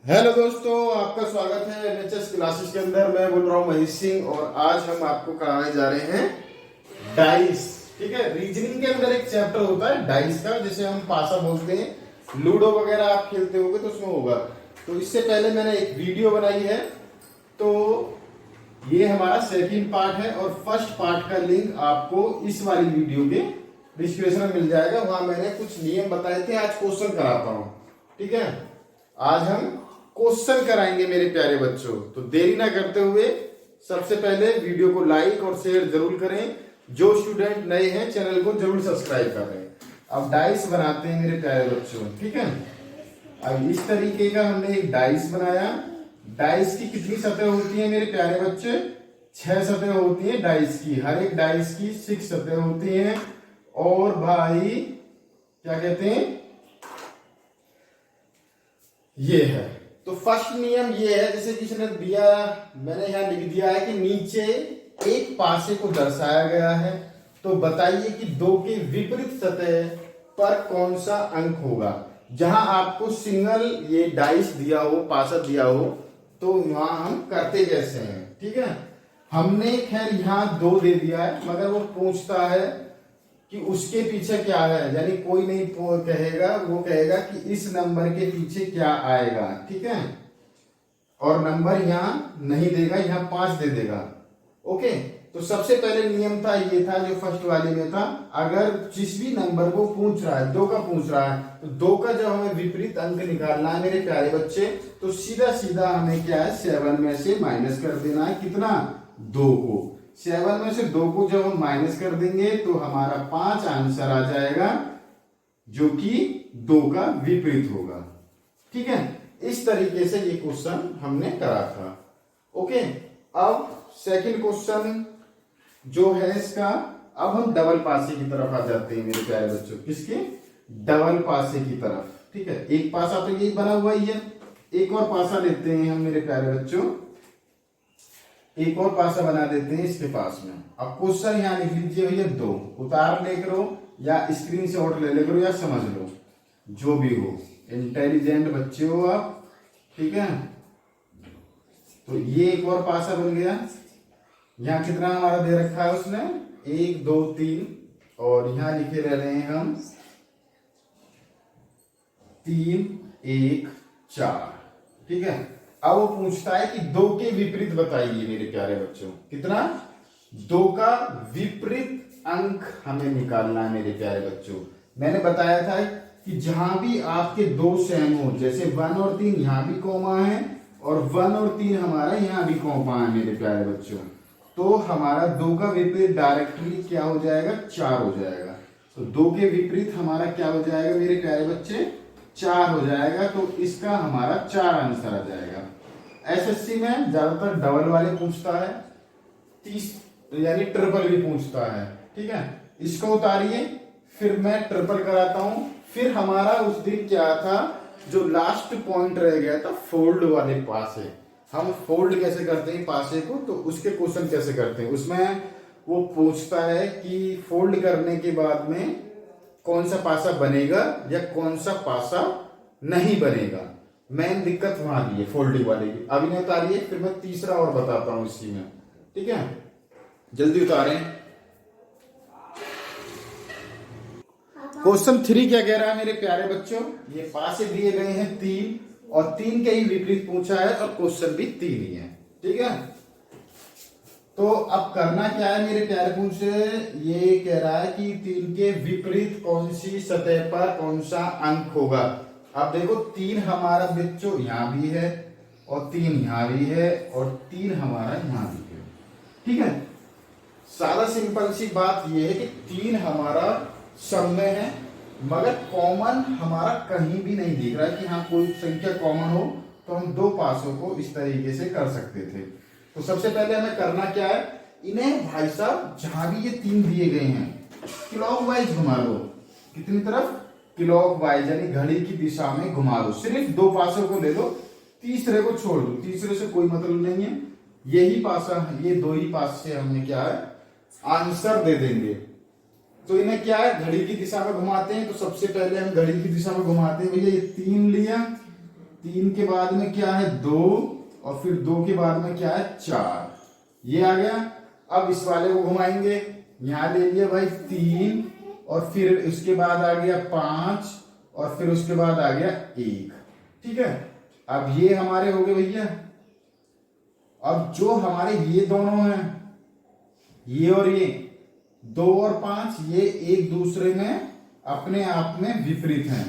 Hello दोस्तों, आपका स्वागत है एनएचएस क्लासेस के अंदर। मैं बोल रहा हूँ महेश सिंह और आज हम आपको कराने जा रहे हैं डाइस। ठीक है, रीजनिंग के अंदर एक चैप्टर होता है डाइस का, जिसे हम पासा बोलते हैं। लूडो वगैरह आप खेलते होगे तो उसमें होगा। तो इससे पहले मैंने एक वीडियो बनाई है, तो ये हमारा सेकंड पार्ट है और फर्स्ट पार्ट का लिंक आपको इस वाली वीडियो के डिस्क्रिप्शन में मिल जाएगा। वहां मैंने कुछ नियम बताए थे, आज क्वेश्चन कराता हूँ। ठीक है, आज हम क्वेश्चन कराएंगे मेरे प्यारे बच्चों। तो देरी ना करते हुए सबसे पहले वीडियो को लाइक और शेयर जरूर करें। जो स्टूडेंट नए हैं चैनल को जरूर सब्सक्राइब करें। अब डाइस बनाते हैं मेरे प्यारे बच्चों। ठीक है, अब इस तरीके का हमने एक डाइस बनाया। डाइस की कितनी सतह होती है मेरे प्यारे बच्चे? 6 सतह होती है डाइस की। हर एक डाइस की 6 सतह होती हैं। और भाई क्या कहते हैं, ये है। तो फर्स्ट नियम ये है, जैसे किसी ने दिया, मैंने यहां लिख दिया है कि नीचे एक पासे को दर्शाया गया है। तो बताइए कि 2 के विपरीत सतह पर कौन सा अंक होगा। जहां आपको सिंगल ये डाइस दिया हो, पासा दिया हो, तो वहां हम करते कैसे हैं। ठीक है, हमने खैर यहां 2 दे दिया है, मगर वो पूछता है कि उसके पीछे क्या है। यानी कोई नहीं कहेगा, वो कहेगा कि इस नंबर के पीछे क्या आएगा। ठीक है, और नंबर यहां नहीं देगा, यहां 5 दे देगा। ओके, तो सबसे पहले नियम था, ये था जो फर्स्ट वाले में था। अगर जिस भी नंबर को पूछ रहा है, 2 का पूछ रहा है, तो 2 का जब हमें विपरीत अंक निकालना है मेरे प्यारे बच्चे, तो सीधा सीधा हमें क्या है, 7 में से माइनस कर देना है। कितना? 2 को। 7 में से 2 को जब हम माइनस कर देंगे तो हमारा 5 आंसर आ जाएगा, जो कि 2 का विपरीत होगा। ठीक है, इस तरीके से ये क्वेश्चन हमने करा था। ओके, अब सेकंड क्वेश्चन जो है इसका, अब हम डबल पासे की तरफ आ जाते हैं मेरे प्यारे बच्चों। किसके? डबल पासे की तरफ। ठीक है, एक पासा तो ये बना हुआ ही है, एक और पासा लेते हैं हम मेरे प्यारे बच्चों। एक और पासा बना देते हैं इसके पास में। अब क्वेश्चन यहां लिख लीजिए भैया 2। उतार ले करो या स्क्रीन से आउट ले करो या समझ लो, जो भी हो। इंटेलिजेंट बच्चे हो आप। ठीक है, तो ये एक और पासा बन गया। यहां कितना हमारा दे रखा है उसने? 1 2 3, और यहां लिखे रह रहे हैं हम 3 1 4। ठीक है, अब वो पूछता है कि 2 के विपरीत बताइए मेरे प्यारे बच्चों। कितना? 2 का विपरीत अंक हमें निकालना है मेरे प्यारे बच्चों। मैंने बताया था कि जहां भी आपके 2 सेम हो, जैसे 1 और 3 यहां भी कॉमा है और 1 और 3 हमारा यहां भी कॉमा है मेरे प्यारे बच्चों, तो हमारा 2 का विपरीत डायरेक्टली क्या हो जाएगा? 4 हो जाएगा। तो 2 के विपरीत हमारा क्या हो जाएगा मेरे प्यारे बच्चे? 4 हो जाएगा। तो इसका हमारा 4 आंसर आ जाएगा। एसएससी में ज्यादातर डबल वाले पूछता है, 30 यानी ट्रिपल भी पूछता है। ठीक है, इसको उतारिए, फिर मैं ट्रिपल कराता हूं। फिर हमारा उस दिन क्या था, जो लास्ट पॉइंट रह गया था, फोल्ड वाले पासे। हम फोल्ड कैसे करते हैं पासे को, तो उसके क्वेश्चन कैसे करते हैं, उसमें वो पूछता है कि फोल्ड करने के बाद में कौन सा पासा बनेगा या कौन सा पासा नहीं बनेगा। मेन दिक्कत वहां की है फोल्डिंग वाले की। अभी नहीं उतारिए, फिर मैं तीसरा और बताता हूं इसी में। ठीक है, जल्दी उतारें। क्वेश्चन 3 क्या कह रहा है मेरे प्यारे बच्चों? ये पासे दिए गए हैं 3 और 3 के ही विपरीत पूछा है और क्वेश्चन भी 3 ही है। ठीक है, तो अब करना क्या है मेरे प्यारे बच्चे? ये कह रहा है कि 3 के विपरीत कौन सी सतह पर कौन सा अंक होगा। अब देखो 3 हमारा बच्चों यहां भी है और 3 यहां भी है और 3 हमारा यहां भी है। ठीक है, सादा सिंपल सी बात यह है कि 3 हमारा सब में है, मगर कॉमन हमारा कहीं भी नहीं दिख रहा है कि हाँ कोई संख्या कॉमन हो, तो हम 2 पासों को इस तरीके से कर सकते थे। तो सबसे पहले हमें करना क्या है, इन्हें भाई साहब जहां भी ये 3 दिए गए हैं क्लॉकवाइज घुमा लो। कितनी तरफ? क्लॉकवाइज, यानी घड़ी की दिशा में घुमा लो। सिर्फ 2 पासों को ले लो, तीसरे को छोड़ दो, तीसरे से कोई मतलब नहीं है। यही पासा, ये 2 ही पास से हमने क्या है आंसर दे देंगे। तो इन्हें क्या है, घड़ी की दिशा में घुमाते हैं। तो सबसे पहले हम घड़ी की दिशा में घुमाते हैं। भैया ये 3 लिया, 3 के बाद में क्या है 2, और फिर 2 के बाद में क्या है 4, ये आ गया। अब इस वाले को घुमाएंगे, यहां ले लिया भाई 3, और फिर इसके बाद आ गया 5, और फिर उसके बाद आ गया 1। ठीक है, अब ये हमारे हो गए भैया। अब जो हमारे ये दोनों हैं, ये और ये 2 और 5, ये एक दूसरे में अपने आप में विपरीत हैं,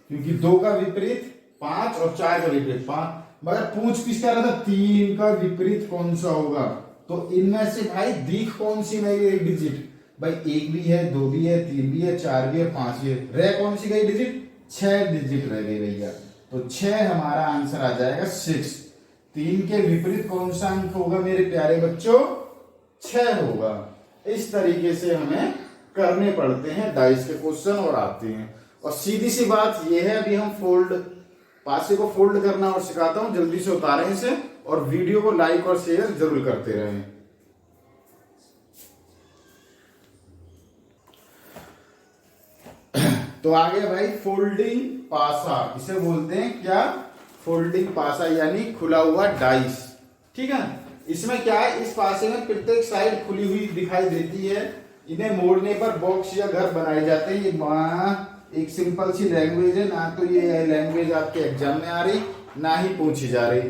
क्योंकि 2 का विपरीत 5 और 4 का विपरीत 5। मगर पूछ किसका रहा था, 3 का विपरीत कौन सा होगा। तो इनमें से भाई दिख कौन सी नहीं एक डिजिट, भाई 1 भी है, 2 भी है, 3 भी है, 4 भी है, 5 भी है, रह कौन सी गई डिजिट, 6 डिजिट रह गई भैया। तो 6 हमारा आंसर आ जाएगा 6। 3 के विपरीत कौन सा अंक होगा मेरे प्यारे बच्चों, 6 होगा। इस तरीके से हमें करने पड़ते हैं डाइस के क्वेश्चन और आते हैं। और सीधी सी बात यह है, अभी हम पासे को फोल्ड करना और सिखाता हूं, जल्दी से उतारें इसे, और वीडियो को लाइक और शेयर जरूर करते रहें। तो आ गया भाई फोल्डिंग पासा, इसे बोलते हैं क्या, फोल्डिंग पासा, यानी खुला हुआ डाइस। ठीक है, इसमें क्या है, इस पासे में प्रत्येक साइड खुली हुई दिखाई देती है। इन्हें मोड़ने पर बॉक्स या घर बनाए जाते हैं। ये एक सिंपल सी लैंग्वेज है, ना तो ये लैंग्वेज आपके एग्जाम में आ रही, ना ही पूछी जा रही।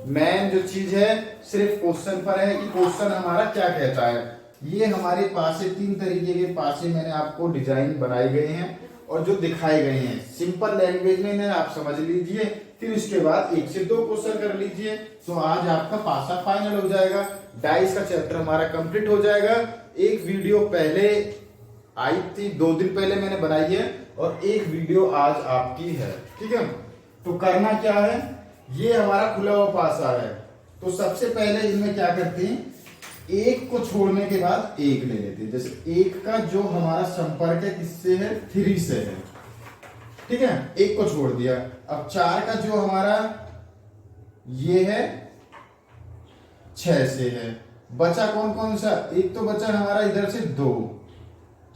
मेन जो चीज है सिर्फ क्वेश्चन पर है कि क्वेश्चन हमारा क्या कहता है। ये हमारे पासे 3 तरीके के पासे मैंने आपको डिजाइन बनाए गए हैं और जो दिखाए गए हैं सिंपल लैंग्वेज में, इन्हें आप समझ लीजिए, फिर उसके बाद 1 से 2 क्वेश्चन कर लीजिए, तो आज आपका पासा फाइनल हो जाएगा। डाइस का चैप्टर हमारा कंप्लीट हो जाएगा। एक वीडियो पहले आई थी, 2 दिन पहले मैंने बनाई है, और एक वीडियो आज आपकी है। ठीक है, तो करना क्या है, ये हमारा खुला हुआ पासा है, तो सबसे पहले इनमें क्या करते हैं, 1 को छोड़ने के बाद 1 ले लेते हैं। जैसे 1 का जो हमारा संपर्क है किससे है, 3 से है। ठीक है, 1 को छोड़ दिया। अब 4 का जो हमारा ये है 6 से है। बचा कौन कौन सा, एक तो बचा हमारा इधर से 2,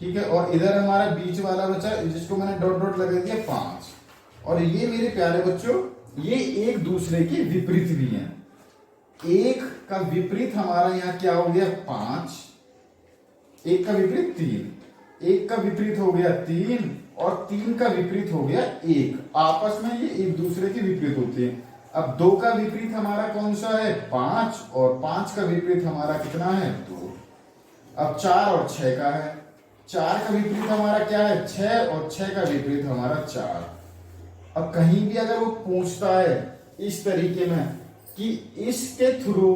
ठीक है, और इधर हमारा बीच वाला बचा जिसको मैंने डॉट डॉट लगा दिया 5। और ये मेरे प्यारे बच्चों, ये एक दूसरे के विपरीत भी हैं। 1 का विपरीत हमारा यहाँ क्या हो गया 5, 1 का विपरीत 3, 1 का विपरीत हो गया 3, और 3 का विपरीत हो गया 1। आपस में ये एक दूसरे के विपरीत होते हैं। अब 2 का विपरीत हमारा कौन सा है 5, और 5 का विपरीत हमारा कितना है 2। अब 4 और 6 का है, 4 का विपरीत हमारा क्या है 6, और 6 का विपरीत हमारा 4। अब कहीं भी अगर वो पूछता है इस तरीके में कि इसके थ्रू,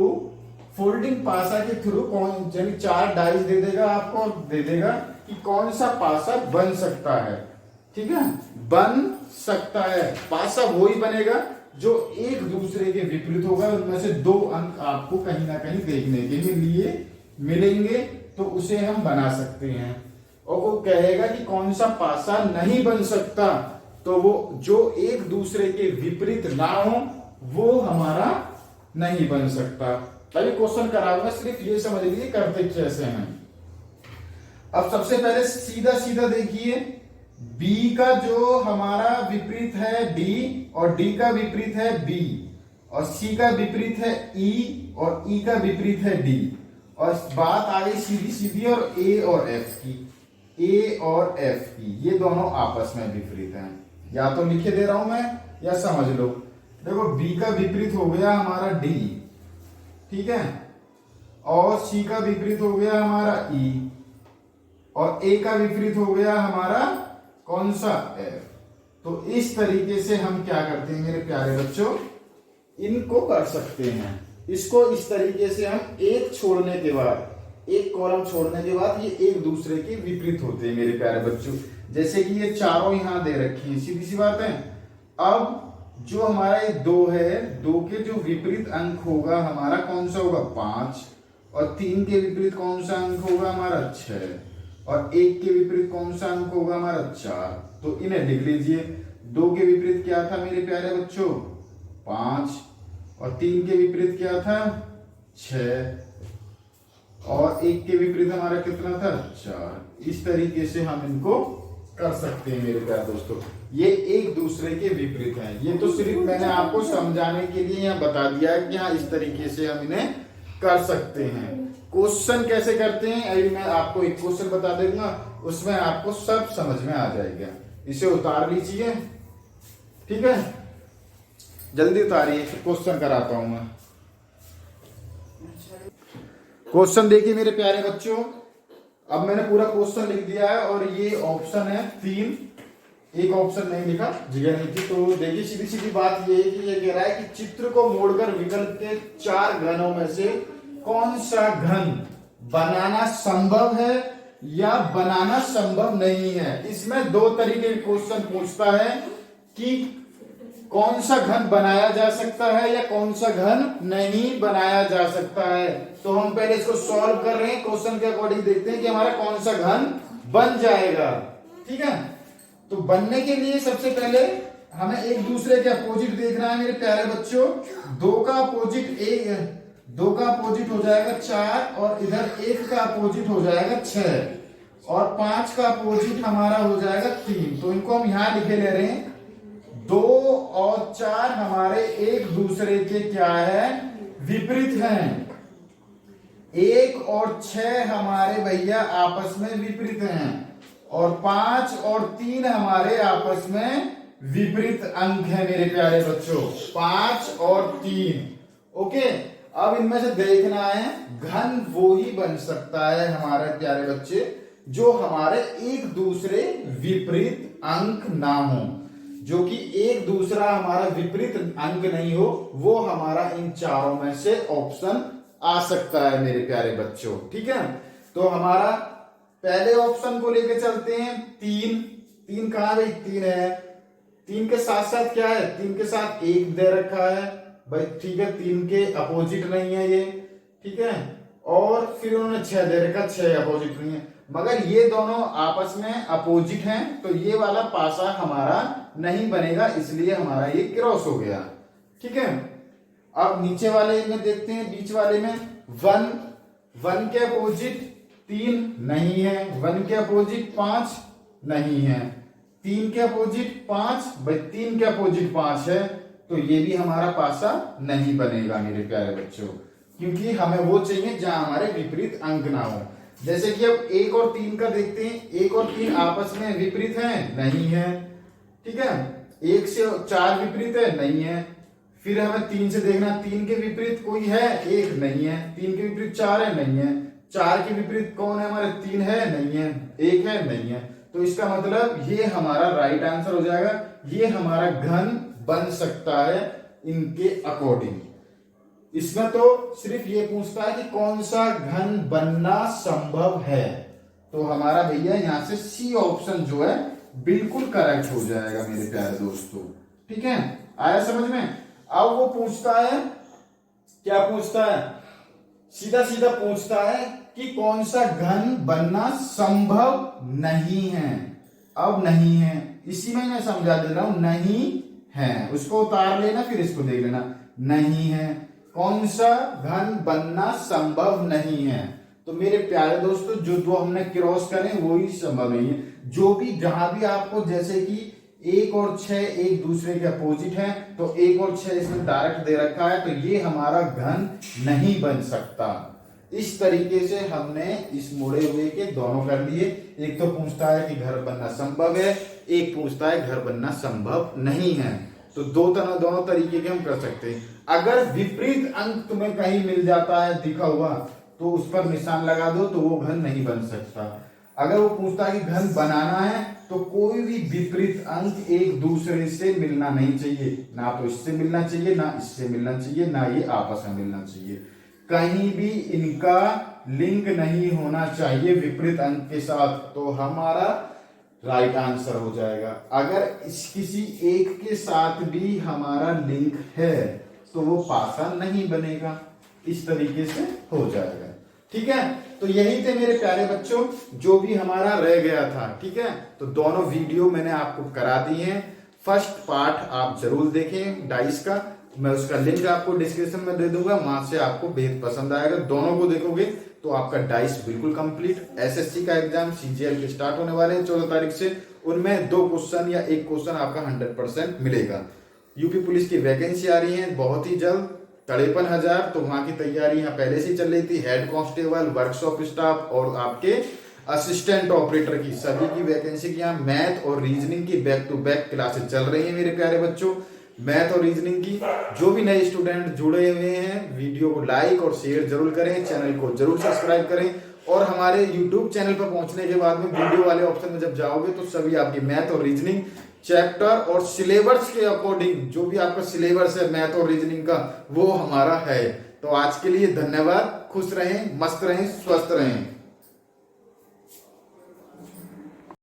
फोल्डिंग पासा के थ्रू कौन, यानी 4 डाइस दे देगा आपको, और दे देगा कि कौन सा पासा बन सकता है। ठीक है, बन सकता है पासा वही बनेगा जो एक दूसरे के विपरीत होगा। उनमें से 2 अंक आपको कहीं ना कहीं देखने के लिए मिलेंगे, तो उसे हम बना सकते हैं। और वो कहेगा कि कौन सा पासा नहीं बन सकता, तो वो जो एक दूसरे के विपरीत ना हो वो हमारा नहीं बन सकता। तभी क्वेश्चन कराऊंगा, सिर्फ ये समझ लीजिए करते कैसे हैं। अब सबसे पहले सीधा सीधा देखिए, B का जो हमारा विपरीत है D, और D का विपरीत है B, और C का विपरीत है E, और E का विपरीत है D। और बात आ गई सीधी सीधी और A और F की, A और F की, ये दोनों आपस में विपरीत हैं। या तो लिखे दे रहा हूं मैं, या समझ लो। देखो B का विपरीत हो गया हमारा D, ठीक है, और C का विपरीत हो गया हमारा E, और A का विपरीत हो गया हमारा कौन सा F। तो इस तरीके से हम क्या करते हैं मेरे प्यारे बच्चों, इनको कर सकते हैं। इसको इस तरीके से हम एक छोड़ने के बाद, एक कॉलम छोड़ने के बाद, ये एक दूसरे के विपरीत होते हैं मेरे प्यारे बच्चों। जैसे कि ये चारों यहां दे रखी है, सीधी सी बात है। अब जो हमारा ये 2 है, 2 के जो विपरीत अंक होगा हमारा कौन सा होगा 5, और 3 के विपरीत कौन सा अंक होगा हमारा 6, और 1 के विपरीत कौन सा अंक होगा हमारा 4। तो इन्हें लिख लीजिए। 2 के विपरीत क्या था मेरे प्यारे बच्चों 5, और 3 के विपरीत क्या था 6, और 1 के विपरीत हमारा कितना था 4। इस तरीके से हम इनको कर सकते हैं मेरे प्यारे दोस्तों। ये एक दूसरे के विपरीत हैं। ये तो सिर्फ मैंने आपको समझाने के लिए यहाँ बता दिया है कि हाँ इस तरीके से हम इन्हें कर सकते हैं। क्वेश्चन कैसे करते हैं अभी मैं आपको एक क्वेश्चन बता दूंगा, उसमें आपको सब समझ में आ जाएगा। इसे उतार लीजिए, ठीक है, जल्दी उतारिए, क्वेश्चन कराता हूं मैं। क्वेश्चन देखिए मेरे प्यारे बच्चों, अब मैंने पूरा क्वेश्चन लिख दिया है और ये ऑप्शन है 3, एक ऑप्शन नहीं लिखा, जगह नहीं थी। तो देखिए सीधी सीधी बात ये है कि ये कह रहा है कि चित्र को मोड़कर विकल्प के 4 घनों में से कौन सा घन बनाना संभव है या बनाना संभव नहीं है। इसमें 2 तरीके के क्वेश्चन पूछता है कि कौन सा घन बनाया जा सकता है या कौन सा घन नहीं बनाया जा सकता है। तो हम पहले इसको सॉल्व कर रहे हैं, क्वेश्चन के अकॉर्डिंग देखते हैं कि हमारा कौन सा घन बन जाएगा, ठीक है। तो बनने के लिए सबसे पहले हमें एक दूसरे के अपोजिट देखना है मेरे प्यारे बच्चों। 2 का अपोजिट 2 का अपोजिट हो जाएगा 4 और इधर 1 का अपोजिट हो जाएगा 6 और 5 का अपोजिट हमारा हो जाएगा 3। तो इनको हम यहां लिखे ले रहे हैं। 2 और 4 हमारे एक दूसरे के क्या है, विपरीत हैं। 1 और 6 हमारे भैया आपस में विपरीत हैं और 5 और 3 हमारे आपस में विपरीत अंक है मेरे प्यारे बच्चों, 5 और 3। ओके, अब इनमें से देखना है घन वो ही बन सकता है हमारे प्यारे बच्चे जो हमारे एक दूसरे विपरीत अंक ना हो, जो कि एक दूसरा हमारा विपरीत अंक नहीं हो, वो हमारा इन चारों में से ऑप्शन आ सकता है मेरे प्यारे बच्चों, ठीक है। तो हमारा पहले ऑप्शन को लेके चलते हैं। 3 कहां भाई, 3 है। 3 के साथ साथ क्या है, 3 के साथ 1 दे रखा है भाई, ठीक है। 3 के अपोजिट नहीं है ये, ठीक है। और फिर उन्होंने 6 दे रखा, 6 अपोजिट नहीं है, मगर ये दोनों आपस में अपोजिट हैं, तो ये वाला पासा हमारा नहीं बनेगा, इसलिए हमारा ये क्रॉस हो गया, ठीक है। अब नीचे वाले में देखते हैं, बीच वाले में 1 के अपोजिट 3 नहीं है, 1 के अपोजिट 5 नहीं है, 3 के अपोजिट 5 भाई, 3 के अपोजिट 5 है, तो ये भी हमारा पासा नहीं बनेगा मेरे प्यारे बच्चों, क्योंकि हमें वो चाहिए जहां हमारे विपरीत अंक ना हो। जैसे कि अब 1 और 3 का देखते हैं, 1 और 3 आपस में विपरीत हैं, नहीं है, ठीक है। 1 से 4 विपरीत है, नहीं है। फिर हमें 3 से देखना, 3 के विपरीत कोई है, 1 नहीं है। 3 के विपरीत 4 है, नहीं है। 4 के विपरीत कौन है हमारे, 3 है, नहीं है। 1 है, नहीं है। तो इसका मतलब ये हमारा राइट आंसर हो जाएगा, ये हमारा घन बन सकता है इनके अकॉर्डिंग। इसमें तो सिर्फ ये पूछता है कि कौन सा घन बनना संभव है, तो हमारा भैया यहां से सी ऑप्शन जो है बिल्कुल करेक्ट हो जाएगा मेरे प्यारे दोस्तों, ठीक है। आया समझ में। अब वो पूछता है, क्या पूछता है, सीधा सीधा पूछता है कि कौन सा घन बनना संभव नहीं है। अब नहीं है, इसी में मैं समझा दे रहा हूं, नहीं है, उसको उतार लेना फिर इसको देख लेना। नहीं है, कौन सा घन बनना संभव नहीं है। तो मेरे प्यारे दोस्तों जो जो हमने क्रॉस करें वो ही संभव नहीं है। जो भी जहां भी आपको, जैसे कि 1 और 6 एक दूसरे के अपोजिट हैं, तो 1 और 6 इसमें डायरेक्ट दे रखा है, तो ये हमारा घन नहीं बन सकता। इस तरीके से हमने इस मुड़े हुए के दोनों कर लिए। एक तो पूछता है कि घर बनना संभव है, एक पूछता है घर बनना संभव नहीं है। तो दोनों तरीके के हम कर सकते हैं। अगर विपरीत अंक तुम्हें कहीं मिल जाता है दिखा हुआ, तो उस पर निशान लगा दो, तो वो घन नहीं बन सकता। अगर वो पूछता है कि घन बनाना है, तो कोई भी विपरीत अंक एक दूसरे से मिलना नहीं चाहिए, ना तो इससे मिलना चाहिए, ना इससे मिलना चाहिए, ना ये आपस में मिलना चाहिए। कहीं भी इनका लिंक नहीं होना चाहिए विपरीत अंक के साथ, तो हमारा राइट आंसर हो जाएगा। अगर किसी एक के साथ भी हमारा लिंक है, तो वो पासा नहीं बनेगा। इस तरीके से हो जाएगा, ठीक है। तो यही थे मेरे प्यारे बच्चों जो भी हमारा रह गया था, ठीक है। तो दोनों वीडियो मैंने आपको करा दी हैं। फर्स्ट पार्ट आप जरूर देखें डाइस का, मैं उसका लिंक आपको डिस्क्रिप्शन में दे दूंगा, वहां से आपको बेहद पसंद आएगा। दोनों को देखोगे तो आपका डाइस बिल्कुल कंप्लीट। एसएससी का एग्जाम सीजीएल के स्टार्ट होने वाले हैं 14 तारीख से, उनमें 2 क्वेश्चन या 1 क्वेश्चन आपका 100% मिलेगा। यूपी पुलिस की वैकेंसी आ रही है बहुत ही जल्द 53,000, तो वहां की तैयारी यहाँ पहले से ही चल रही थी। हेड कांस्टेबल, वर्कशॉप स्टाफ और आपके असिस्टेंट ऑपरेटर की सभी की वैकेंसी की यहाँ मैथ और रीजनिंग की बैक टू बैक क्लासेस चल रही है मेरे प्यारे बच्चों। मैथ और रीजनिंग की जो भी नए स्टूडेंट जुड़े हुए हैं, वीडियो को लाइक और शेयर जरूर करें, चैनल को जरूर सब्सक्राइब करें और हमारे यूट्यूब चैनल पर पहुंचने के बाद में वीडियो वाले ऑप्शन में जब जाओगे तो सभी आपकी मैथ और रीजनिंग चैप्टर और सिलेबस के अकॉर्डिंग जो भी आपका सिलेबस है मैथ और रीजनिंग का वो हमारा है। तो आज के लिए धन्यवाद। खुश रहें, मस्त रहें, स्वस्थ रहें।